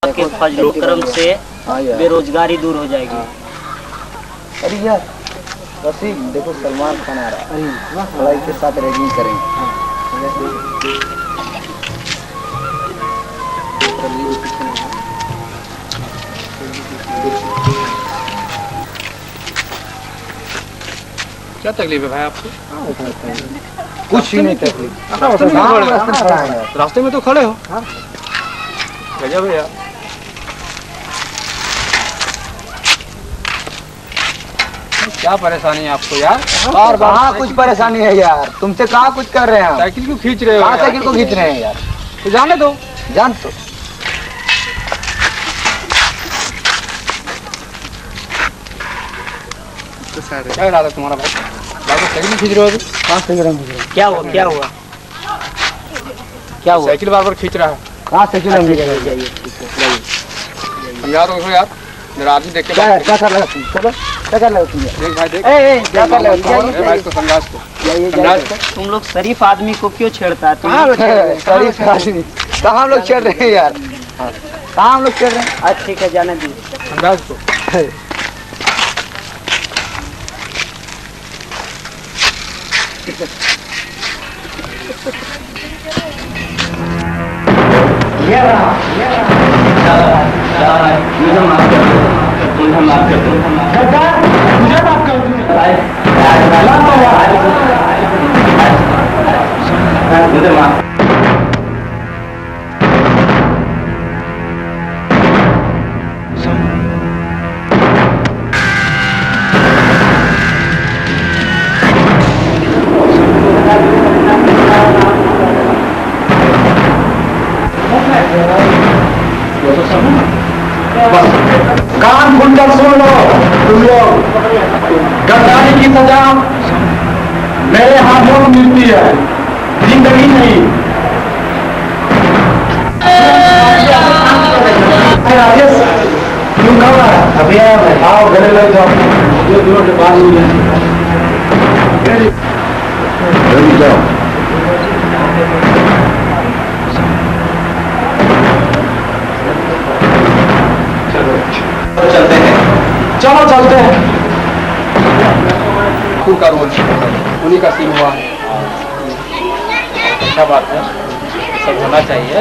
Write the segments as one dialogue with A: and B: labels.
A: आपके फजलो करम से बेरोजगारी दूर हो जाएगी।
B: अरे यार रफीक देखो सलमान खान आ रहा है, थोड़ा इसके साथ रैगिंग करेंगे।
C: क्या तकलीफ है भाई आपको?
B: कुछ ही नहीं तकलीफ।
C: रास्ते में तो खड़े हो। गजब है यार। क्या परेशानी है आपको यार?
B: बार बार कुछ परेशानी है यार, तुमसे कहाँ कुछ कर रहे हैं?
C: साइकिल क्यों खींच रहे हो?
B: कहाँ साइकिल को खींच रहे हैं यार?
C: तो जाने दो।
B: जान तो
C: क्या इरादा है तुम्हारा भाई? साइकिल खींच रहे हो अभी?
B: कहाँ साइकिल खींच रहे हैं?
A: क्या हुआ क्या हुआ क्या हुआ?
C: साइकिल बार बार खींच रहा है।
B: कहाँ साइकिल हम
A: जाइए
C: समझा दो यार, मेरा आदमी देख के
B: क्या कर रहे हो तुम? चलो क्या कर रहे हो तुम?
C: देख भाई देख।
B: क्या कर रहे हो?
C: भाई इसको समझा इसको।
A: तुम लोग शरीफ आदमी को क्यों छेड़ता है?
B: कहाँ हम लोग चल रहे हैं यार? कहाँ हम लोग चल रहे हैं?
A: अच्छा ठीक है जाने दीजिए।
C: समझा इसको।
A: मुझे माफ कर दो।
B: मुझे माफ कर दो।
A: मुझे माफ
B: कान खुलकर सुन लो तुम लोग, गद्दारी की सजा मेरे हाथों में मिलती है, जिंदगी नहीं। राजेश क्यों कब आया? अभी आया मैं। आओ गले लग जाओ, ये दोनों के पास ही है। जाओ
A: चलते हैं।
B: चलो चलते हैं।
C: खून का रोल उन्हीं का सीन हुआ है। क्या बात है, सब होना चाहिए।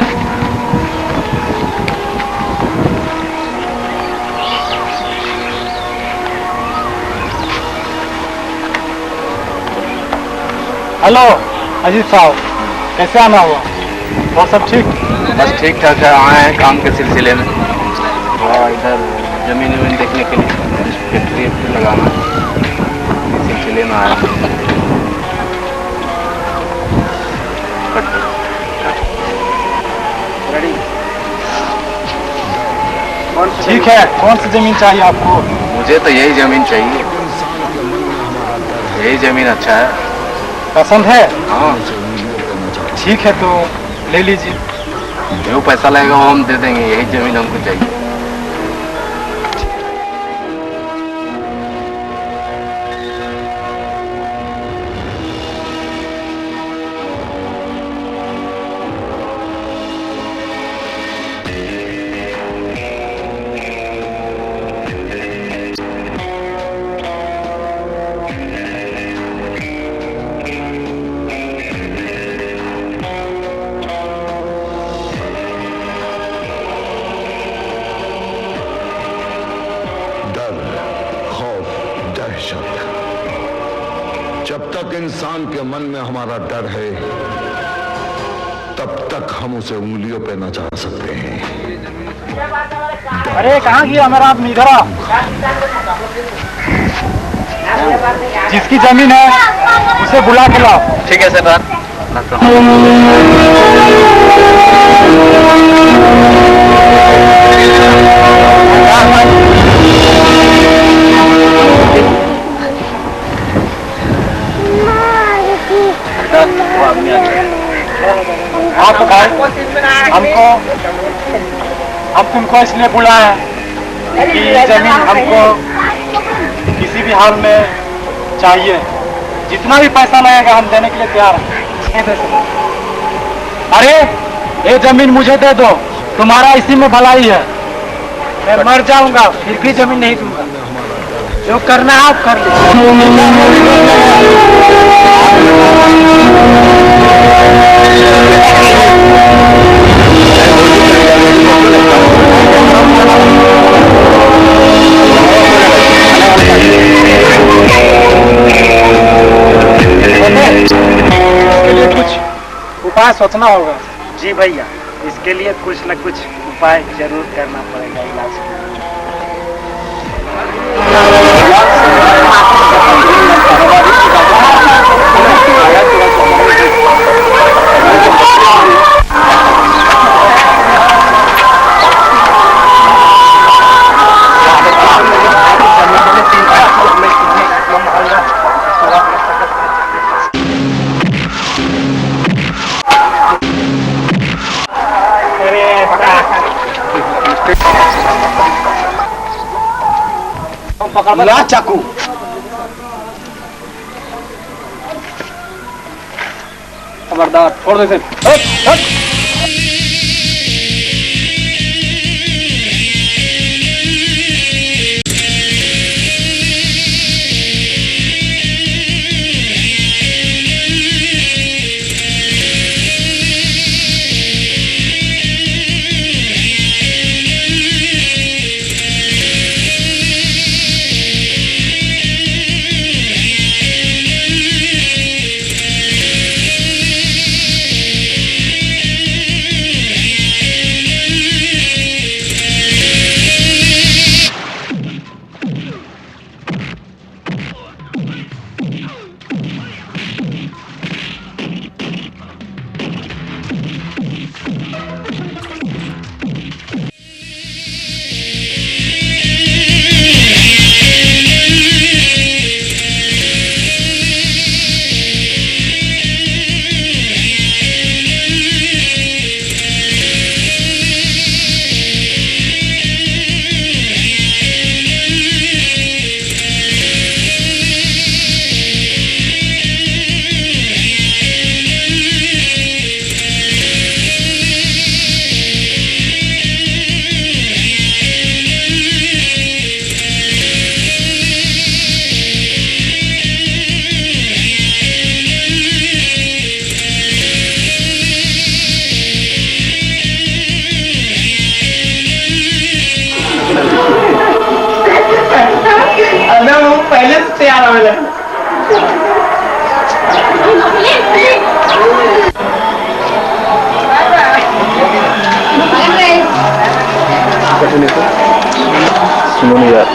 B: हेलो अजीत साहब, कैसे आना हुआ? और सब ठीक?
D: बस ठीक ठाक है, आए हैं काम के सिलसिले में। इधर जमीन वमीन देखने के लिए फैक्ट्री लगाना इस सिलसिले में आया।
B: ठीक है, कौन सी जमीन चाहिए आपको?
D: मुझे तो यही जमीन चाहिए, यही जमीन अच्छा है।
B: पसंद है?
D: हाँ
B: ठीक है तो ले लीजिए।
D: जो पैसा लगेगा वो हम दे देंगे, यही जमीन हमको चाहिए।
E: जब तक इंसान के मन में हमारा डर है, तब तक हम उसे उंगलियों पे नचा सकते हैं।
B: अरे कहाँ गया मेरा आदमी? इधर आ। जिसकी जमीन है उसे बुला के लाओ।
D: ठीक है सरदार।
B: आप भाई हम तुमको इसलिए बुलाए कि जमीन हमको किसी भी हाल में चाहिए। जितना भी पैसा लगेगा हम देने के लिए तैयार हैं। अरे ये जमीन मुझे दे दो, तुम्हारा इसी में भलाई है। मैं मर जाऊंगा फिर भी जमीन नहीं दूंगा। जो करना है आप कर लीजिए। कुछ उपाय सोचना होगा।
F: जी भैया, इसके लिए कुछ न कुछ उपाय जरूर करना पड़ेगा इलाज के लिए।
B: ला चाकू।
C: खबरदार छोड़ दे इसे।
B: पहले से तैयार हो गए।
D: सुनो यार,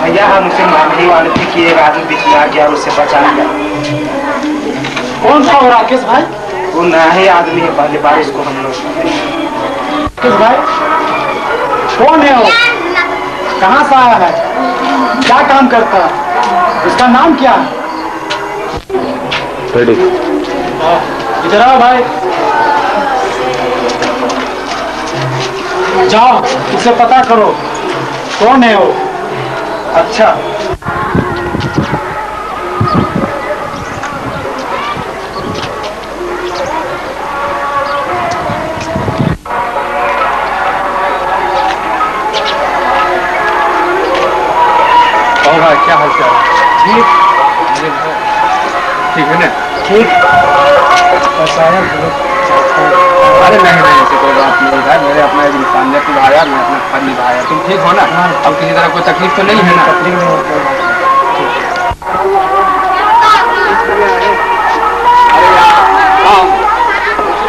F: भैया हम उसे मारने वाले थे कि एक आदमी बीच में आ गया और उसे बचा लिया।
B: कौन सा हो राकेश भाई?
F: वो नया आदमी है, पहली बार इसको हम लोग।
B: राकेश भाई कौन है वो? कहाँ से आया है? क्या काम करता है? उसका नाम क्या है? इधर आओ भाई। जाओ उसे पता करो कौन है वो।
F: अच्छा
C: भाई क्या हाल चाल?
B: ठीक
C: ठीक है ना?
B: ठीक।
C: अरे नहीं ऐसे कोई बात नहीं है, मेरे अपना एक इंसानियत निभाया, मैं अपना फर्ज निभाया। तुम ठीक हो ना? अब किसी तरह कोई तकलीफ तो नहीं है ना?
B: तकलीफ नहीं होती।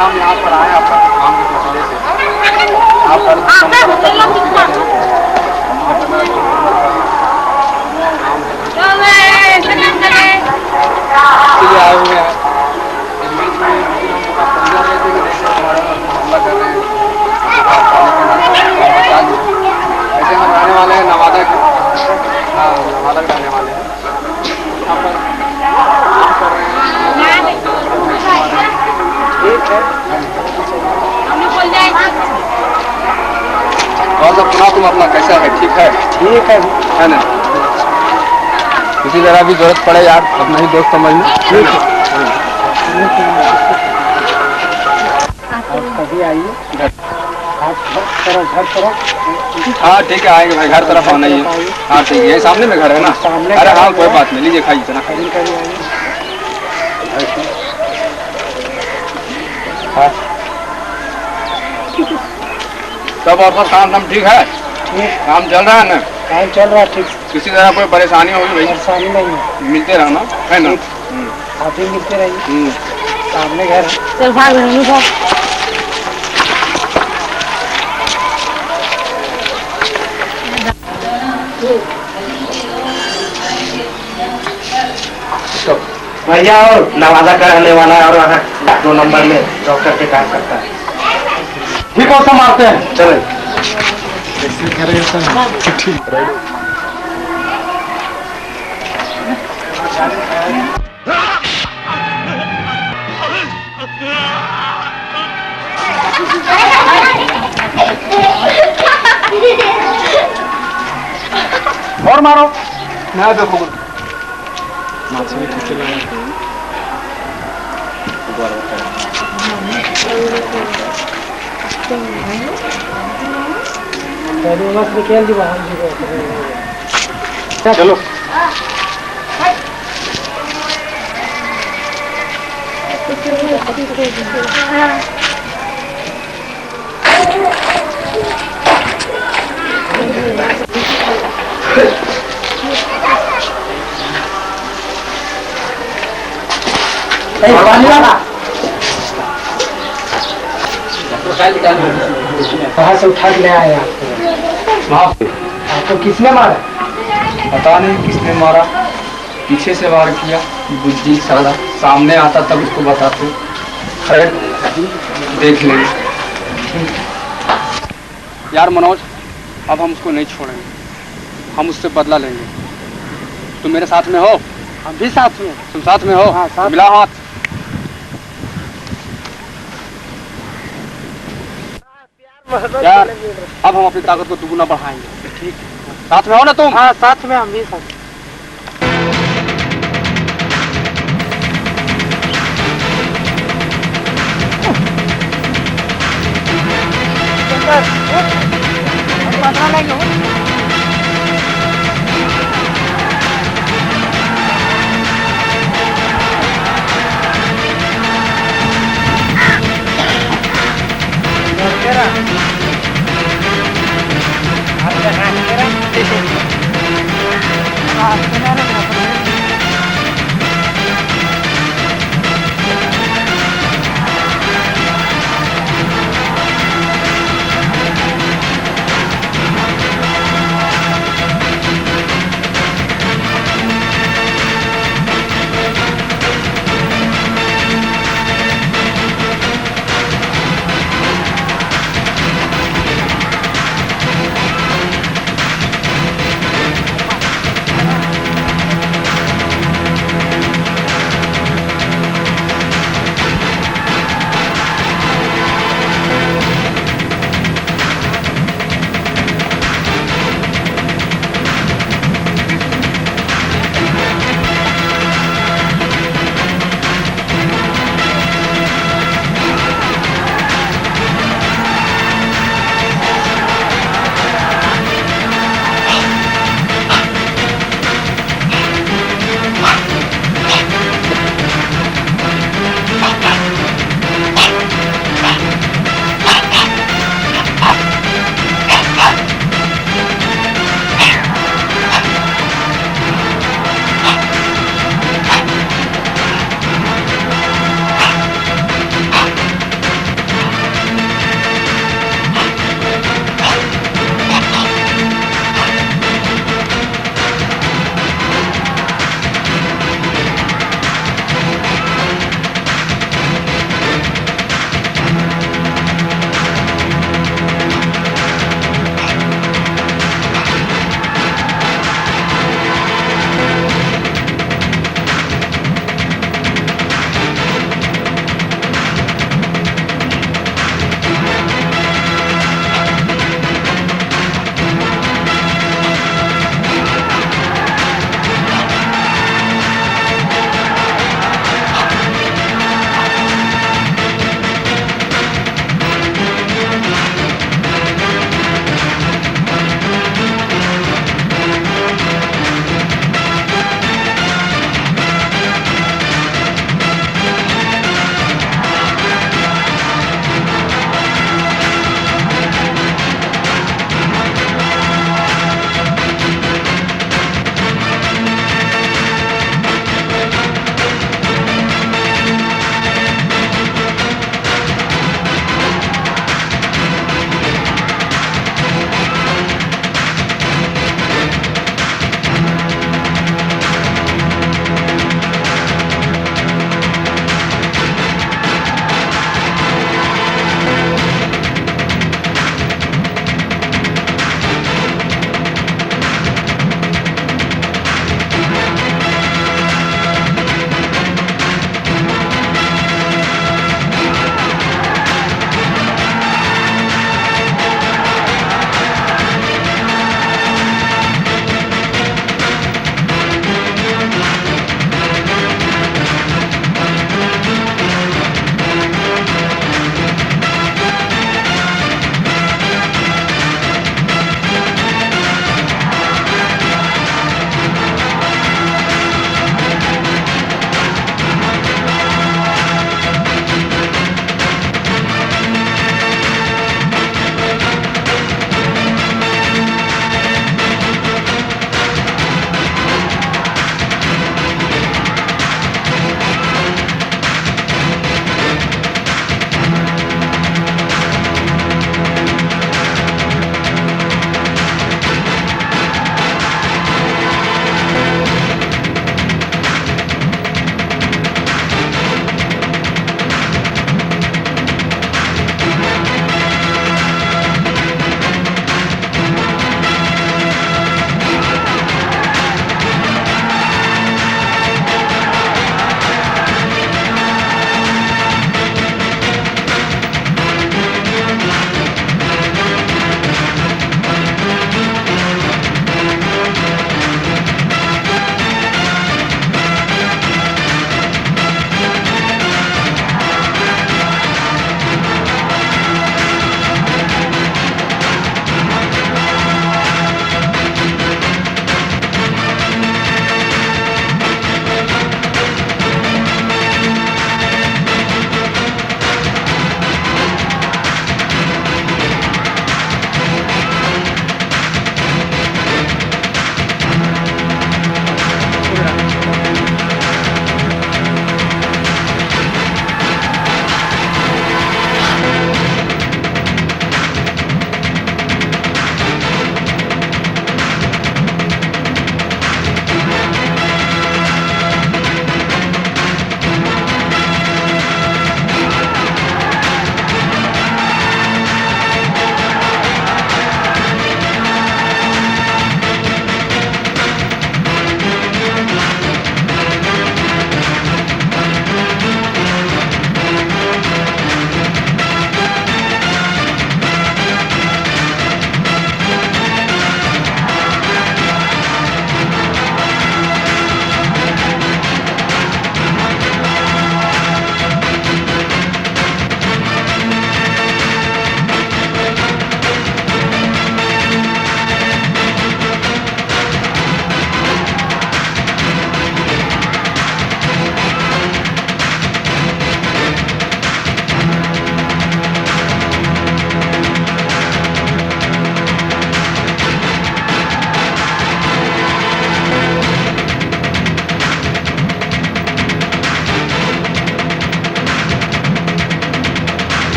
C: हम यहाँ पर आए आपका काम के मसले से। आप आए हुए हैं। हमला कर रहे हैं। ऐसे हम रहने वाले हैं नवादा के। हाँ, नवादा के रहने वाले हैं। यहाँ पर काम कर रहे हैं। ठीक है। और सब सुना तुम अपना कैसा है? ठीक है?
B: ठीक है
C: ना? किसी तरह भी जरूरत पड़े यार अपना ही दोस्त समझना। ठीक है।
B: आप कभी आइए।
C: हाँ ठीक है, आएंगे भाई, घर तरफ आना ही है। हाँ ठीक है, यही सामने में घर है ना? अरे हाँ कोई बात नहीं, लीजिए खाइए इतना। सब और सब काम ठीक है? काम चल रहा है ना?
F: काम चल रहा है ठीक।
C: किसी तरह कोई परेशानी होगी भाई?
F: परेशानी नहीं है,
C: मिलते रहना है ना?
F: आप ही मिलते रहिए, सामने घर है। चल भाग भैया, और नवादा का रहने वाला है और वहाँ 2 नंबर में डॉक्टर के काम करता है।
B: ठीक हो, मारते हैं,
F: चलो।
B: और मारो।
C: मैं देखो
B: चलो
F: कहाँ से उठा के ले आए आपको किसने मारा?
C: पता नहीं किसने मारा, पीछे से वार किया। बुद्धि साला सामने आता तब उसको बताते। खैर देख लेंगे। यार मनोज, अब हम उसको नहीं छोड़ेंगे, हम उससे बदला लेंगे। तुम मेरे साथ में हो?
F: हम भी साथ में।
C: तुम साथ में हो?
F: हाँ, साथ।
C: मिला हाथ। यार अब हम अपनी ताकत को दुगुना बढ़ाएंगे। ठीक, साथ में हो ना तुम?
F: हाँ साथ में, हम भी साथ।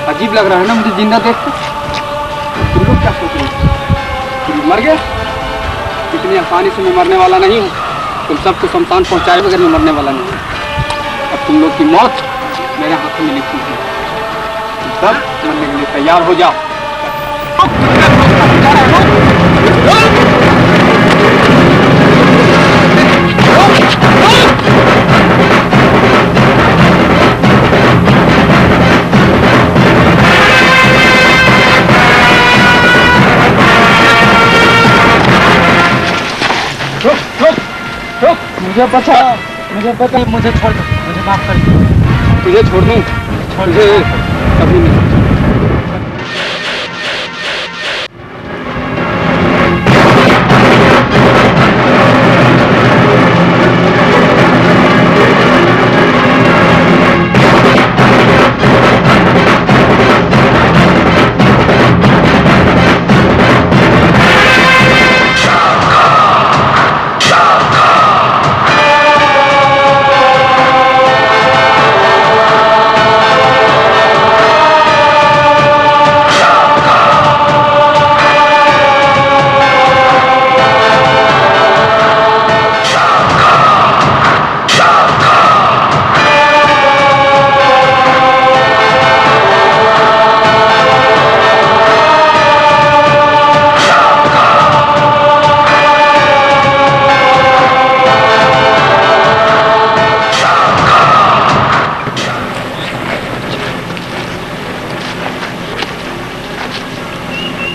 C: अजीब लग रहा है ना मुझे जिंदा देख के। तुम लोग क्या सोच रहे हो? तुम मर गए? इतनी आसानी से मैं मरने वाला नहीं हूँ। तुम सबको शमशान पहुँचाए बगैर मैं मरने वाला नहीं हूँ। अब तुम लोग की मौत मेरे हाथों में लिखी है। तुम सब मरने के लिए तैयार हो जाओ। मुझे पता, मुझे छोड़ दो, मुझे माफ कर दो। तुझे छोड़ दूं? तुझे कभी नहीं।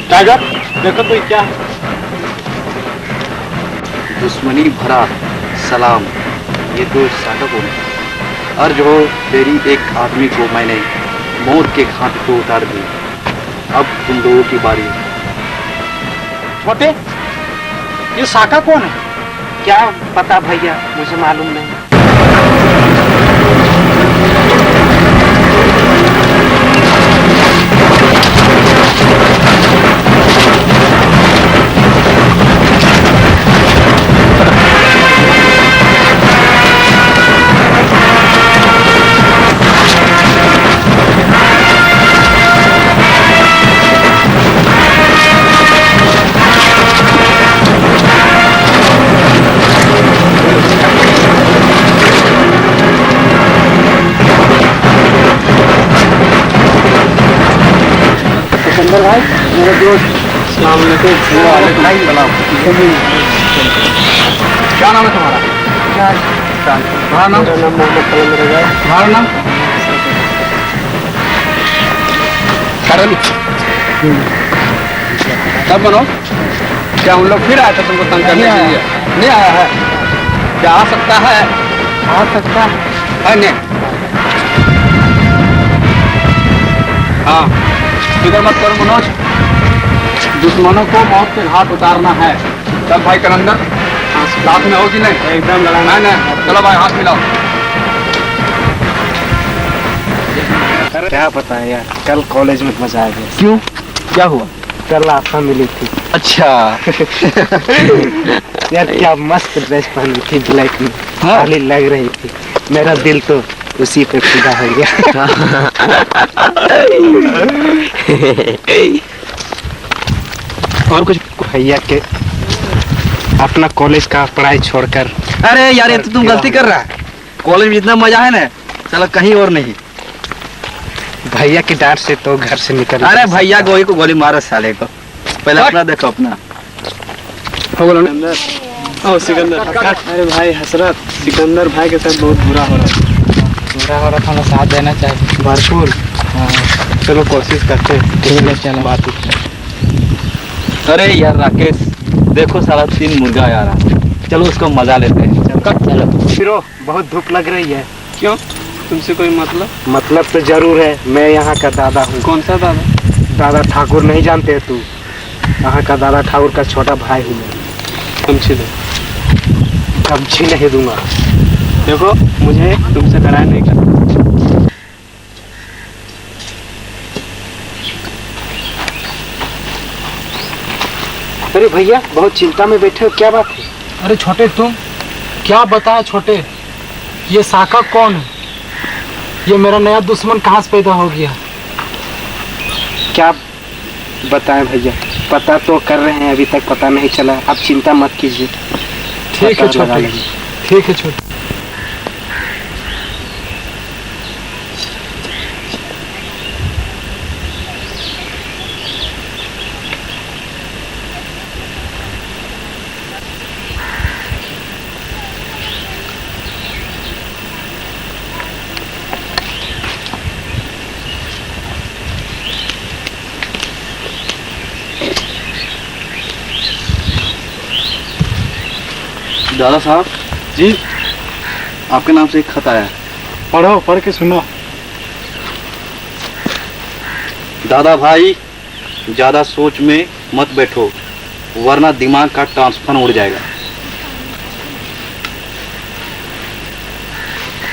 B: टाइगर, देखो तो क्या है?
D: दुश्मनी भरा सलाम, ये तो साका को अर्ज हो तेरी एक आदमी को मैंने मौत के घाट को उतार दी। अब तुम लोगों की बारी।
B: छोटे, ये साका कौन है?
F: क्या पता भैया, मुझे मालूम नहीं।
C: भाई, मेरे दोस्त, सलाम अलैकुम। क्या नाम है तुम्हारा? तुम्हारा नाम? तुम्हारा नाम? करण। तब बनो, क्या उन लोग फिर आए थे तुमको तंग करने के लिए? नहीं आया है? क्या आ सकता है? आ सकता है नहीं? हाँ, फिक्र मत करो मनोज, दुश्मनों को मौत के घाट उतारना है। चल भाई करंदर, साथ में हो कि नहीं? एकदम लड़ाना है। चलो भाई, हाथ मिलाओ।
F: क्या पता है यार, कल कॉलेज में मजा आ गया।
C: क्यों? क्या हुआ?
F: कल आशा मिली थी।
C: अच्छा।
F: यार क्या मस्त ड्रेस पहनी थी, ब्लैक में, खाली लग रही थी। मेरा दिल तो उसी पे फिदा हो गया।
C: और कुछ?
F: भैया के अपना कॉलेज का पढ़ाई छोड़कर।
C: अरे यार, ये तो तुम गलती कर रहा है। कॉलेज में इतना मजा है ना, चलो कहीं और नहीं।
F: भैया की डांट से तो घर से निकल।
C: अरे भैया गोई को गोली मारो साले को। पहले अपना देखो, अपना।
B: ओ सिकंदर। अरे भाई हसरत, सिकंदर भाई के साथ बहुत बुरा हो रहा है।
C: हमें साथ देना चाहिए
F: भरपूर। चलो कोशिश करते हैं।
C: ठीक है, चलो बात। अरे यार राकेश, देखो साला 3 मुर्गा आ रहा है, चलो उसको मजा लेते हैं। चलो
F: फिरो, बहुत धूप लग रही है।
B: क्यों? तुमसे कोई मतलब?
F: मतलब तो जरूर है, मैं यहाँ का दादा हूँ।
B: कौन सा दादा?
F: दादा ठाकुर नहीं जानते तू? यहाँ का दादा ठाकुर का छोटा भाई हूँ मैं।
B: गमछी दो।
F: गमछी नहीं दूंगा।
B: देखो, मुझे तुमसे लड़ाई नहीं करना।
F: अरे भैया, बहुत चिंता में बैठे हो, क्या बात है?
B: अरे छोटे, तुम क्या बताया छोटे? ये साका कौन है? ये मेरा नया दुश्मन कहाँ से पैदा हो गया?
F: क्या बताएं भैया, पता तो कर रहे हैं, अभी तक पता नहीं चला। आप चिंता मत कीजिए।
B: ठीक है छोटे, ठीक है छोटे।
D: दादा साहब
B: जी,
D: आपके नाम से एक खत आया है।
B: पढ़ो, पढ़ के सुनो।
D: दादा भाई, ज्यादा सोच में मत बैठो वरना दिमाग का ट्रांसफर उड़ जाएगा।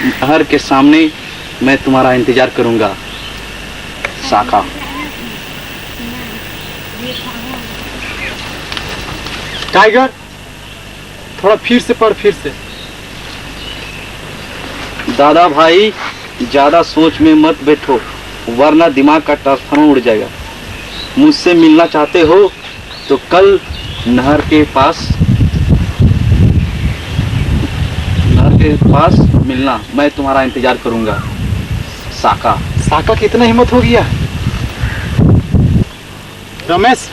D: नहर के सामने मैं तुम्हारा इंतजार करूंगा। शाखा।
B: टाइगर, थोड़ा फिर से पढ़, फिर से।
D: दादा भाई, ज्यादा सोच में मत बैठो वरना दिमाग का ट्रांसफार्मर उड़ जाएगा। मुझसे मिलना चाहते हो तो कल नहर के पास मिलना, मैं तुम्हारा इंतजार करूंगा। शाखा।
B: शाखा की इतना हिम्मत हो गया? रमेश,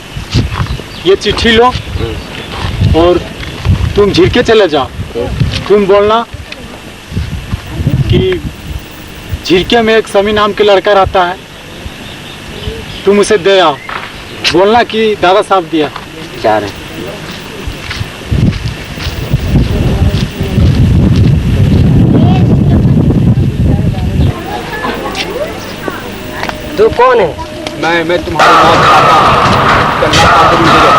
B: ये चिट्ठी लो और तुम झिरके चले जाओ। तुम बोलना कि झिरके में एक समी नाम के लड़का रहता है, तुम उसे दे आओ। बोलना कि दादा साहब दिया।
F: जा रहे। तू कौन है?
C: मैं तुम्हारी मौत चाहता हूँ। करना काम तो मुझे दो।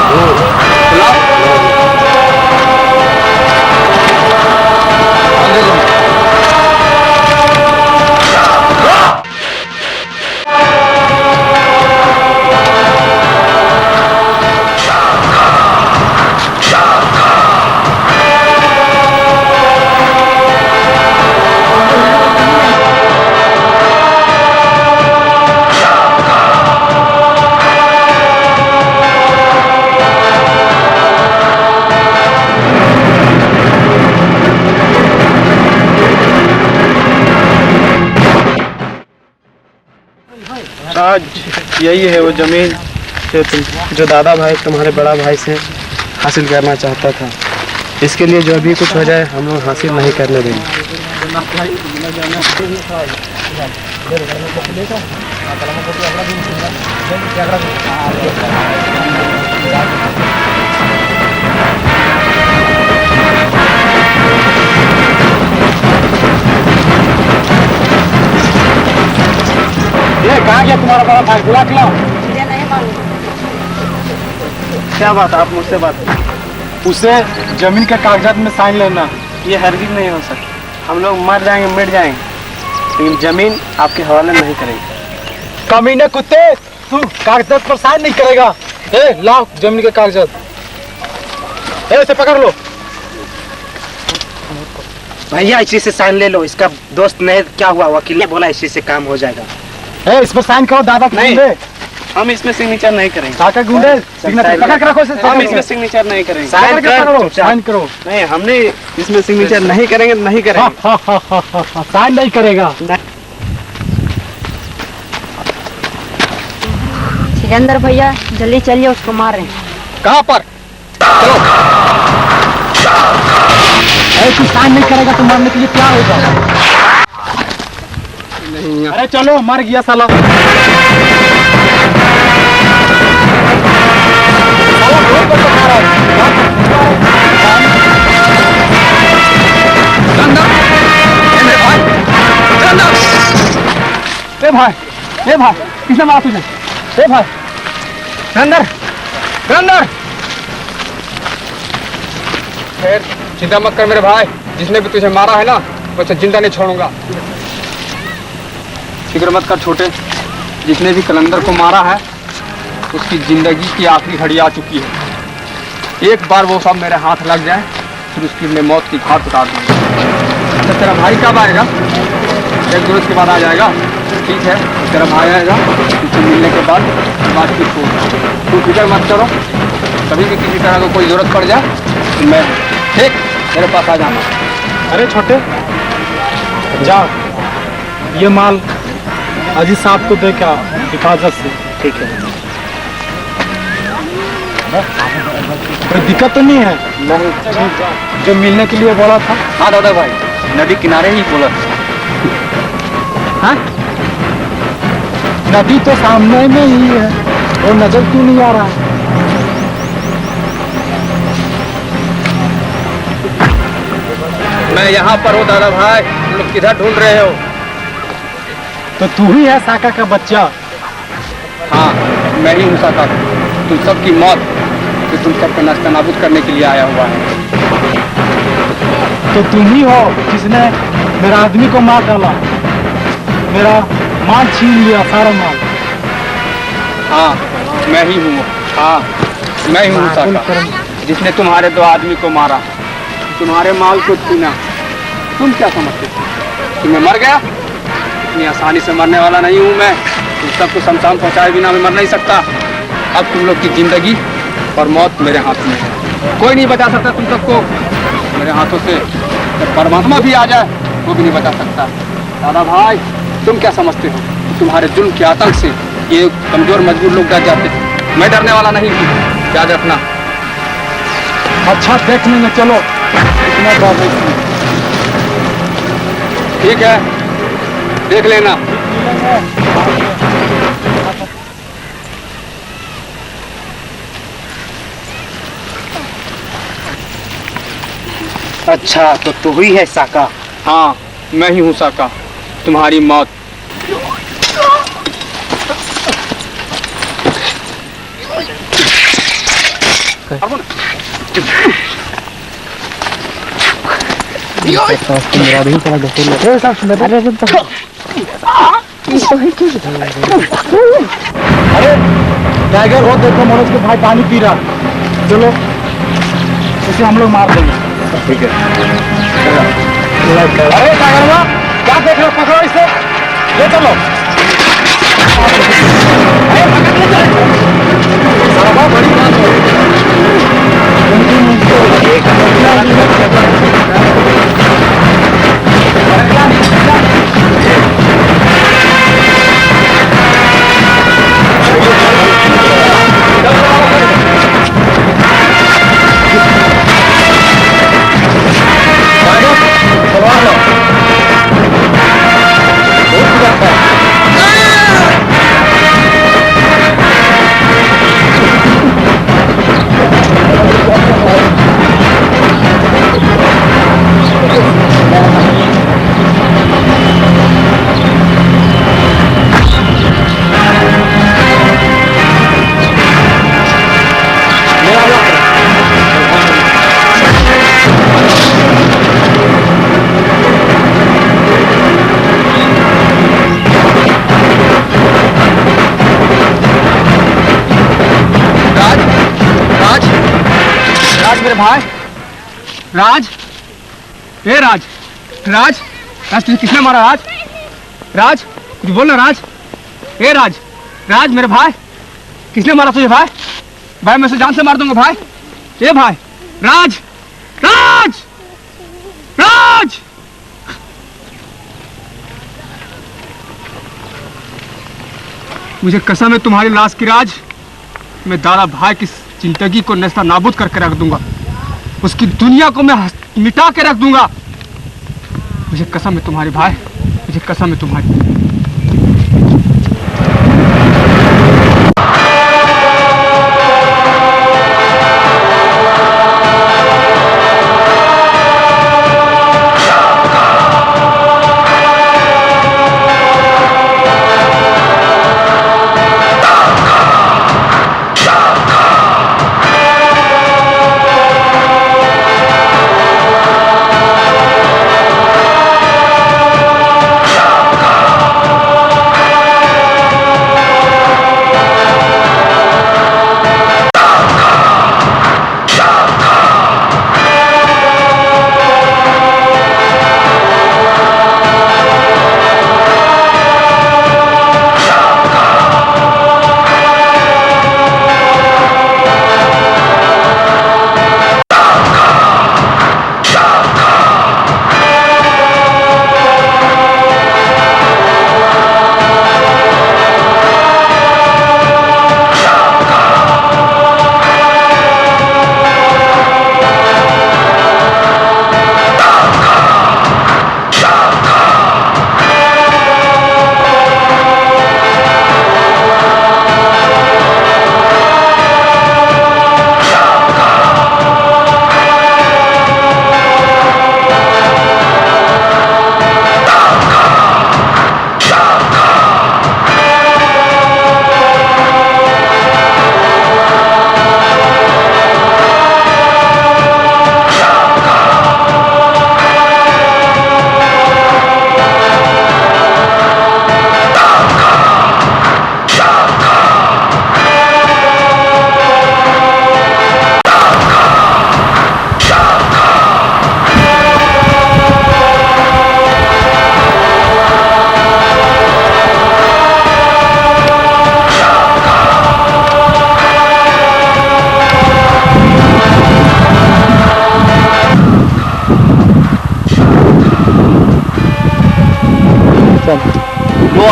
B: आज यही है वो जमीन जो दादा भाई तुम्हारे बड़ा भाई से हासिल करना चाहता था। इसके लिए जो भी कुछ हो जाए हम लोग हासिल नहीं करने देंगे। ये कहाँ गया तुम्हारा बड़ा भाई? बुला के लाओ।
G: मुझे नहीं मालूम।
B: क्या बात, आप मुझसे बात। उसे जमीन के कागजात में साइन लेना।
F: ये हरगिज नहीं हो सकता। हम लोग मर जाएंगे, मिट जाएंगे, लेकिन जमीन आपके हवाले नहीं करेंगे।
B: कमीने कुत्ते, तू कागजात पर साइन नहीं करेगा? ए, लाओ जमीन के कागजात। इसे पकड़ लो।
F: भैया इसी से साइन ले लो। इसका दोस्त नहीं, क्या हुआ, वकील ने बोला इसी से काम हो जाएगा।
B: ए, इस पर साइन करो। दादा
F: नहीं,
B: गुंडे,
F: हम इसमें सिग्नेचर नहीं करेंगे।
B: काका गुंडे, सिग्नेचर पकड़ के रखो इसे।
F: हम इसमें सिग्नेचर नहीं करेंगे।
B: साइन करो, साइन करो।
F: नहीं, हमने इसमें सिग्नेचर नहीं करेंगे, नहीं करेंगे।
B: साइन नहीं करेगा।
G: सिकंदर भैया जल्दी चलिए, उसको मार रहे हैं।
C: कहाँ पर? चलो।
B: तू साइन नहीं करेगा तो मारने के लिए तैयार हो जाओ। अरे चलो, मर गया साला। ए भाई, किसने मारा तुझे? ए भाई, अंदर, अंदर।
C: खैर, चिंता मत कर मेरे भाई, जिसने भी तुझे मारा है ना, मैं उसे जिंदा नहीं छोड़ूंगा। फिक्र मत कर छोटे, जिसने भी कलंदर को मारा है उसकी जिंदगी की आखिरी घड़ी आ चुकी है। एक बार वो सब मेरे हाथ लग जाए फिर उसकी मैं मौत की घाट उतार दूंगा। अच्छा तेरा भाई कब आएगा? एक दिन उसके बाद आ जाएगा। ठीक है, तेरा भाई आएगा, तुझसे मिलने के बाद बातचीत होगी। तू फिक्र मत करो, कभी भी किसी तरह को कोई जरूरत पड़ जाए तो मैं ठीक मेरे पास आ जाना।
B: अरे छोटे, जा ये माल अजीज साहब को दे क्या हिफाजत से।
A: ठीक है।
B: कोई दिक्कत तो नहीं है?
C: नहीं।
B: जो मिलने के लिए बोला था।
C: हाँ दादा भाई, नदी किनारे ही बोला।
B: हाँ? नदी तो सामने में ही है, वो नजर क्यों नहीं आ रहा है?
C: मैं यहाँ पर हूँ दादा भाई, तुम लोग किधर ढूंढ रहे हो?
B: तो तू ही है साका का बच्चा?
C: हाँ, मैं ही हूँ साका, तुम सबकी मौत कि तुम सबको नाश्ता नाबूद करने के लिए आया हुआ है।
B: तो तुम ही हो जिसने मेरा आदमी को मार डाला, मेरा माल छीन लिया, सारा माल।
C: हाँ, मैं ही हूँ। हाँ, मैं ही हूँ साका, जिसने तुम्हारे 2 आदमी को मारा, तुम्हारे माल को छीना। तुम क्या समझते हो कि मैं मर गया? इतनी आसानी से मरने वाला नहीं हूँ मैं। तुम सबको शमशान पहुँचाए बिना मैं मर नहीं सकता। अब तुम लोग की जिंदगी और मौत मेरे हाथ में है, कोई नहीं बचा सकता तुम सबको मेरे हाथों से। जब परमात्मा भी आ जाए वो भी नहीं बचा सकता। दादा भाई, तुम क्या समझते हो? तुम्हारे जुल्म के आतंक से ये कमजोर मजबूर लोग डर जाते हैं। मैं डरने वाला नहीं हूँ, याद रखना।
B: अच्छा, देख लेंगे, चलो। इतना डर नहीं।
C: ठीक है, देख लेना।
A: अच्छा, तो तू ही है साका?
C: हाँ, मैं ही हूँ साका, तुम्हारी मौत।
B: अरे टाइगर हो, देखो मनोज के भाई पानी पी रहा। चलो उसे हम लोग मार देंगे।
C: ठीक है।
B: अरे टाइगर हुआ, क्या देख रहे हो? पकड़ो इसे, ले चलो। अरे पकड़ ले चलो। साहब, बड़ी बात है।
C: भाई राज, ए राज, राज, राज तुझे किसने मारा? राज, राज कुछ बोल ना। राज, ए राज, राज मेरे भाई, किसने मारा तुझे? भाई, भाई मैं उसे जान से मार दूंगा भाई। ए भाई, राज, राज, राज। मुझे कसम है तुम्हारी लाश की राज, मैं दादा भाई की जिंदगी को नस्ता नाबूद करके रख दूंगा, उसकी दुनिया को मैं मिटा के रख दूंगा। मुझे कसम है तुम्हारे भाई, मुझे कसम है तुम्हारी।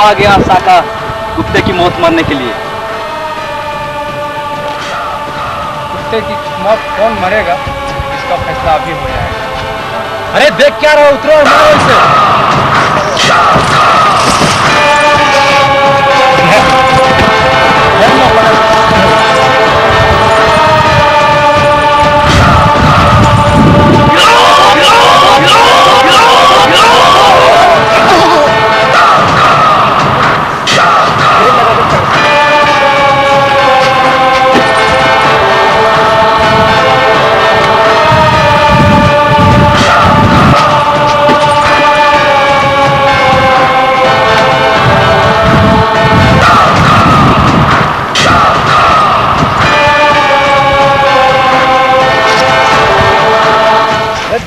D: आ गया साका कुत्ते की मौत मरने के लिए।
C: कुत्ते की मौत कौन मरेगा इसका फैसला अभी हो जाएगा।
B: अरे देख क्या रहा, उतरो और मारो इसे।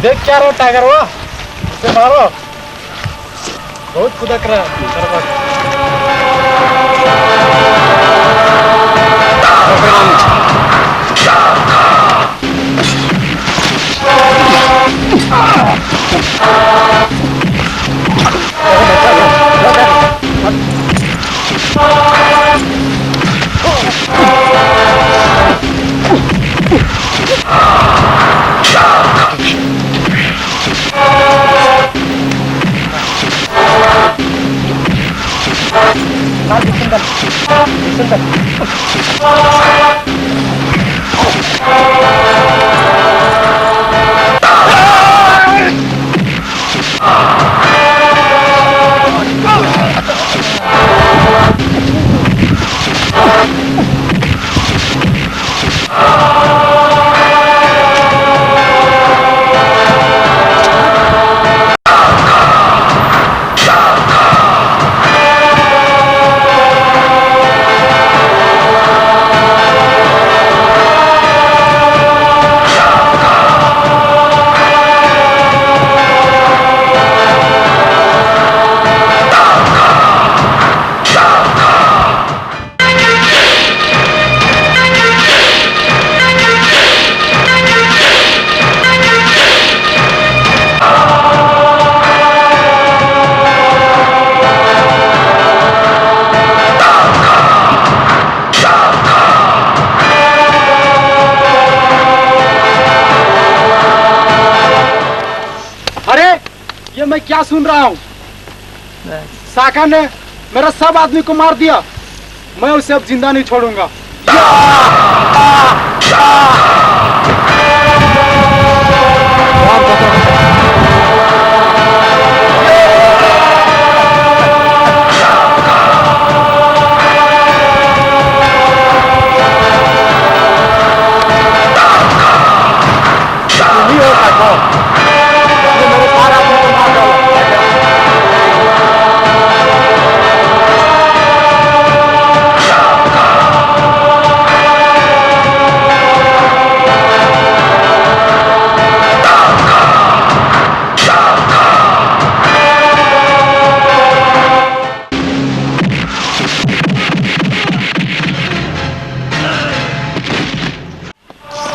B: देख क्या रहा टाइगर, वो इसे मारो, बहुत कुदक रहा मैं क्या सुन रहा हूँ? साका ने मेरा सब आदमी को मार दिया, मैं उसे अब जिंदा नहीं छोड़ूंगा।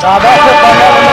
B: दादा से